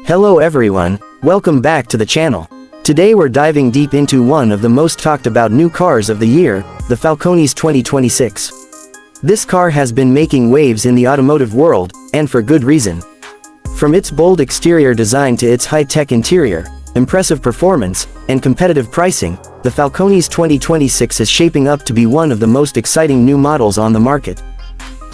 Hello everyone, welcome back to the channel. Today we're diving deep into one of the most talked about new cars of the year, the Falconis 2026. This car has been making waves in the automotive world, and for good reason. From its bold exterior design to its high-tech interior, impressive performance, and competitive pricing, the Falconis 2026 is shaping up to be one of the most exciting new models on the market.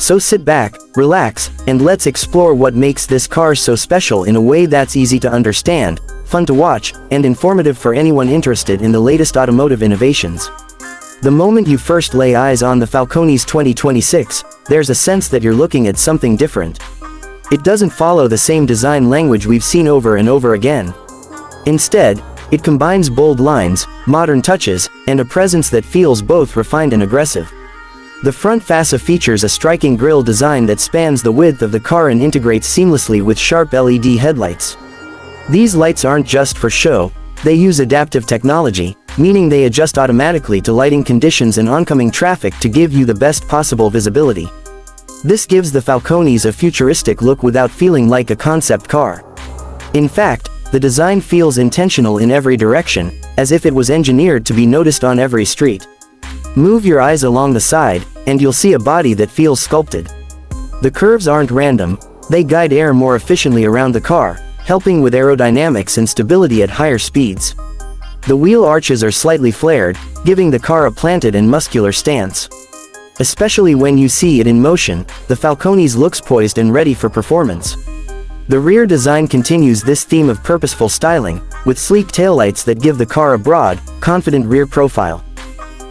So sit back, relax, and let's explore what makes this car so special in a way that's easy to understand, fun to watch, and informative for anyone interested in the latest automotive innovations. The moment you first lay eyes on the Falconis 2026, there's a sense that you're looking at something different. It doesn't follow the same design language we've seen over and over again. Instead, it combines bold lines, modern touches, and a presence that feels both refined and aggressive. The front fascia features a striking grille design that spans the width of the car and integrates seamlessly with sharp LED headlights. These lights aren't just for show, they use adaptive technology, meaning they adjust automatically to lighting conditions and oncoming traffic to give you the best possible visibility. This gives the Falconis a futuristic look without feeling like a concept car. In fact, the design feels intentional in every direction, as if it was engineered to be noticed on every street. Move your eyes along the side, and you'll see a body that feels sculpted. The curves aren't random, they guide air more efficiently around the car, helping with aerodynamics and stability at higher speeds. The wheel arches are slightly flared, giving the car a planted and muscular stance. Especially when you see it in motion, the Falconis looks poised and ready for performance. The rear design continues this theme of purposeful styling, with sleek taillights that give the car a broad, confident rear profile.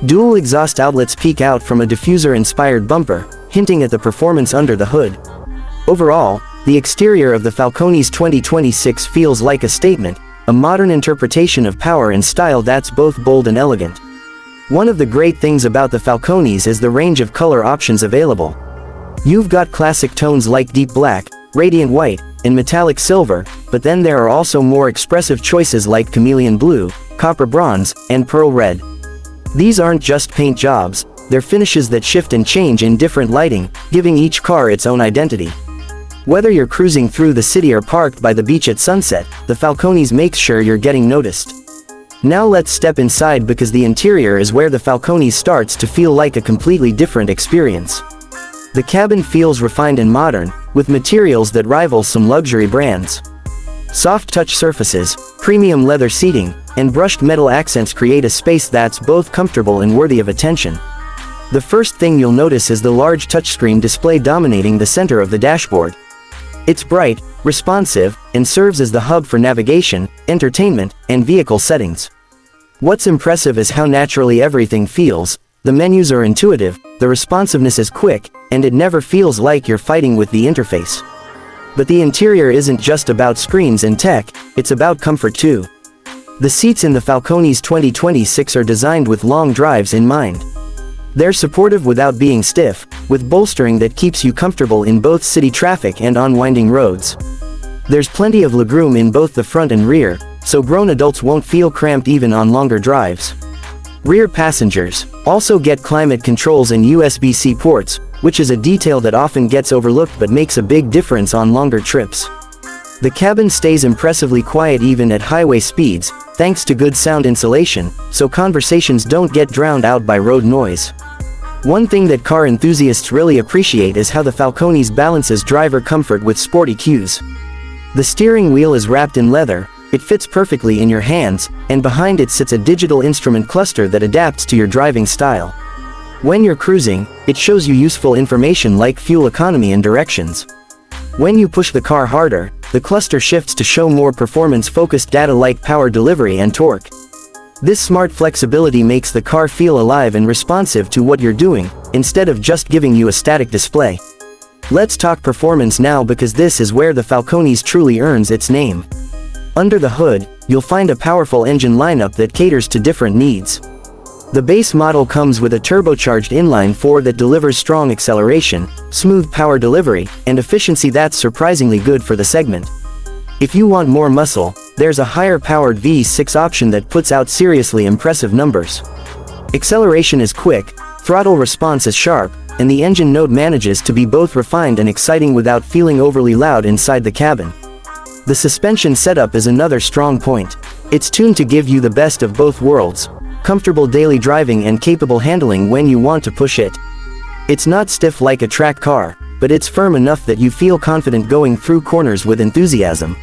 Dual exhaust outlets peek out from a diffuser-inspired bumper, hinting at the performance under the hood. Overall, the exterior of the Falconis 2026 feels like a statement, a modern interpretation of power and style that's both bold and elegant. One of the great things about the Falconis is the range of color options available. You've got classic tones like deep black, radiant white, and metallic silver, but then there are also more expressive choices like chameleon blue, copper bronze, and pearl red. These aren't just paint jobs, they're finishes that shift and change in different lighting, giving each car its own identity. Whether you're cruising through the city or parked by the beach at sunset, the Falconis makes sure you're getting noticed. Now let's step inside because the interior is where the Falconis starts to feel like a completely different experience. The cabin feels refined and modern, with materials that rival some luxury brands. Soft touch surfaces, premium leather seating, and brushed metal accents create a space that's both comfortable and worthy of attention. The first thing you'll notice is the large touchscreen display dominating the center of the dashboard. It's bright, responsive, and serves as the hub for navigation, entertainment, and vehicle settings. What's impressive is how naturally everything feels. The menus are intuitive, the responsiveness is quick, and it never feels like you're fighting with the interface. But the interior isn't just about screens and tech, it's about comfort too. The seats in the Falconis 2026 are designed with long drives in mind. They're supportive without being stiff, with bolstering that keeps you comfortable in both city traffic and on winding roads. There's plenty of legroom in both the front and rear, so grown adults won't feel cramped even on longer drives. Rear passengers also get climate controls and USB-C ports, which is a detail that often gets overlooked but makes a big difference on longer trips. The cabin stays impressively quiet even at highway speeds, thanks to good sound insulation, so conversations don't get drowned out by road noise. One thing that car enthusiasts really appreciate is how the Falconis balances driver comfort with sporty cues. The steering wheel is wrapped in leather, it fits perfectly in your hands, and behind it sits a digital instrument cluster that adapts to your driving style. When you're cruising, it shows you useful information like fuel economy and directions. When you push the car harder, the cluster shifts to show more performance-focused data like power delivery and torque. This smart flexibility makes the car feel alive and responsive to what you're doing, instead of just giving you a static display. Let's talk performance now because this is where the Falconis truly earns its name. Under the hood, you'll find a powerful engine lineup that caters to different needs. The base model comes with a turbocharged inline-4 that delivers strong acceleration, smooth power delivery, and efficiency that's surprisingly good for the segment. If you want more muscle, there's a higher-powered V6 option that puts out seriously impressive numbers. Acceleration is quick, throttle response is sharp, and the engine note manages to be both refined and exciting without feeling overly loud inside the cabin. The suspension setup is another strong point. It's tuned to give you the best of both worlds, comfortable daily driving and capable handling when you want to push it. It's not stiff like a track car, but it's firm enough that you feel confident going through corners with enthusiasm.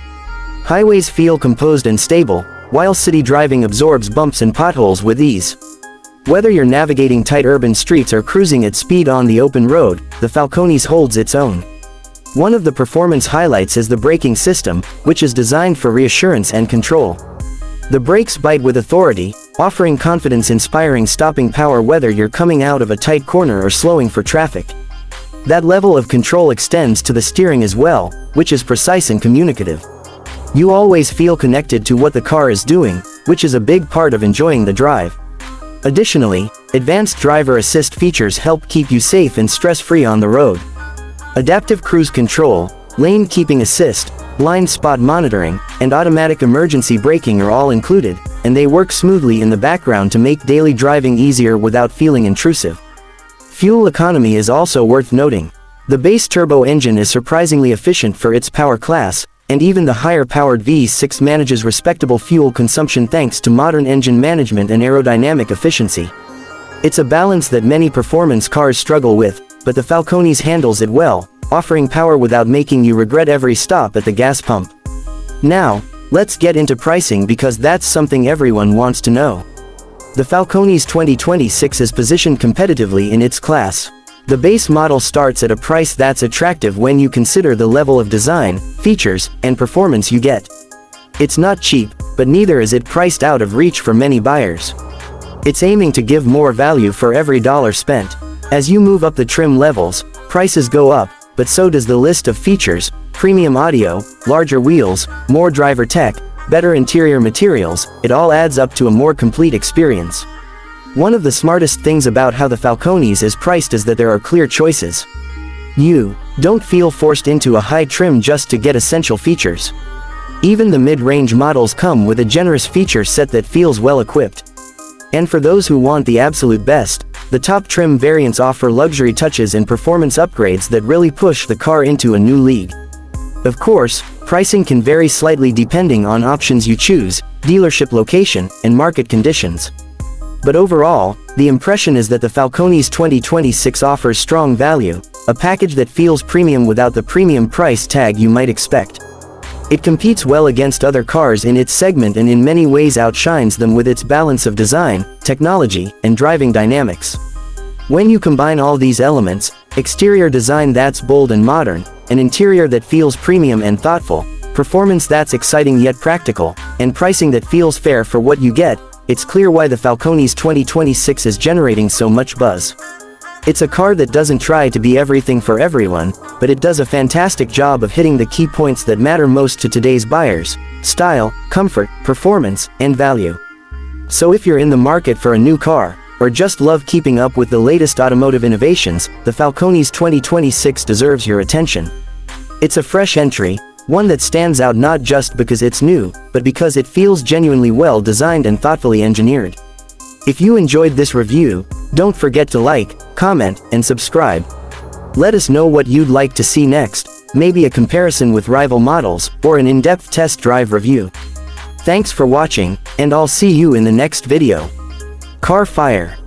Highways feel composed and stable, while city driving absorbs bumps and potholes with ease. Whether you're navigating tight urban streets or cruising at speed on the open road, the Falconis holds its own. One of the performance highlights is the braking system, which is designed for reassurance and control. The brakes bite with authority, offering confidence-inspiring stopping power whether you're coming out of a tight corner or slowing for traffic. That level of control extends to the steering as well, which is precise and communicative. You always feel connected to what the car is doing, which is a big part of enjoying the drive. Additionally, advanced driver assist features help keep you safe and stress-free on the road. Adaptive cruise control, lane keeping assist, blind spot monitoring, and automatic emergency braking are all included, and they work smoothly in the background to make daily driving easier without feeling intrusive. Fuel economy is also worth noting. The base turbo engine is surprisingly efficient for its power class, and even the higher-powered V6 manages respectable fuel consumption thanks to modern engine management and aerodynamic efficiency. It's a balance that many performance cars struggle with, but the Falconis handles it well, offering power without making you regret every stop at the gas pump. Now, let's get into pricing because that's something everyone wants to know. The Falconis 2026 is positioned competitively in its class. The base model starts at a price that's attractive when you consider the level of design, features, and performance you get. It's not cheap, but neither is it priced out of reach for many buyers. It's aiming to give more value for every dollar spent. As you move up the trim levels, prices go up, but so does the list of features: premium audio, larger wheels, more driver tech, better interior materials. It all adds up to a more complete experience. One of the smartest things about how the Falconis is priced is that there are clear choices. You don't feel forced into a high trim just to get essential features. Even the mid-range models come with a generous feature set that feels well equipped. And for those who want the absolute best, the top trim variants offer luxury touches and performance upgrades that really push the car into a new league. Of course, pricing can vary slightly depending on options you choose, dealership location, and market conditions. But overall, the impression is that the Falconis 2026 offers strong value, a package that feels premium without the premium price tag you might expect. It competes well against other cars in its segment and in many ways outshines them with its balance of design, technology, and driving dynamics. When you combine all these elements, exterior design that's bold and modern, an interior that feels premium and thoughtful, performance that's exciting yet practical, and pricing that feels fair for what you get, it's clear why the Falconis 2026 is generating so much buzz. It's a car that doesn't try to be everything for everyone, but it does a fantastic job of hitting the key points that matter most to today's buyers: style, comfort, performance, and value. So if you're in the market for a new car, or just love keeping up with the latest automotive innovations, the Falconis 2026 deserves your attention. It's a fresh entry, one that stands out not just because it's new, but because it feels genuinely well designed and thoughtfully engineered. If you enjoyed this review, don't forget to like, comment, and subscribe. Let us know what you'd like to see next, maybe a comparison with rival models, or an in-depth test drive review. Thanks for watching, and I'll see you in the next video. Car Fire.